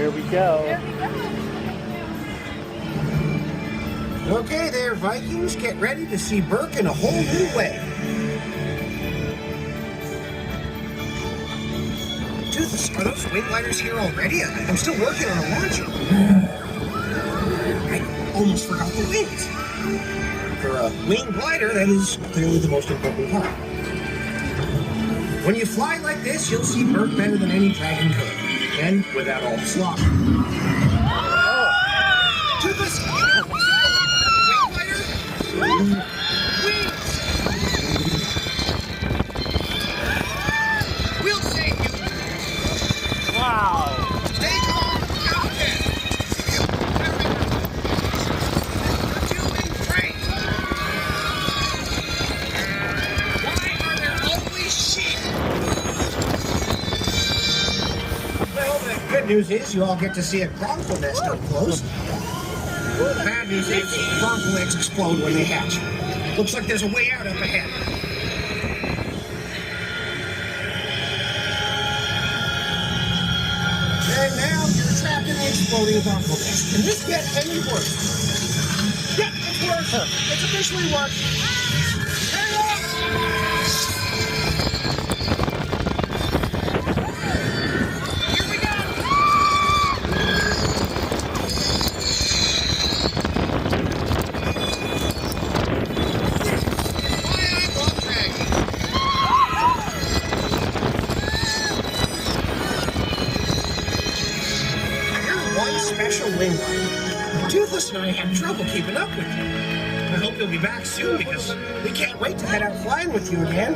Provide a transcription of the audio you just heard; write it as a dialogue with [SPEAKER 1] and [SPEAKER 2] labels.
[SPEAKER 1] Here we go.
[SPEAKER 2] Okay there, Vikings, get ready to see Burke in a whole new way. Dude, are those wing gliders here already? I'm still working on a launcher. I almost forgot the wings. For a wing glider, that is clearly the most important part. When you fly like this, you'll see Burke better than any dragon could. And without all the slop. Toothless! Wing glider? Wings! We'll save you!
[SPEAKER 1] Wow!
[SPEAKER 2] Stay calm, Captain! You're doing great! Why are there always sheep? Well, the good news is you all get to see a bronco nest up close. The bad news is bronco eggs explode when they hatch. Looks like there's a way out up ahead. And now you're trapped in the exploding bronco nest. Can this get any worse? Yeah, it's worse. It's officially worked. Hang on! Here we go! Why I love dragons. You're one special wing rider. Toothless and I had trouble keeping up with you. I hope you'll be back soon because we can't wait to head out flying with you again.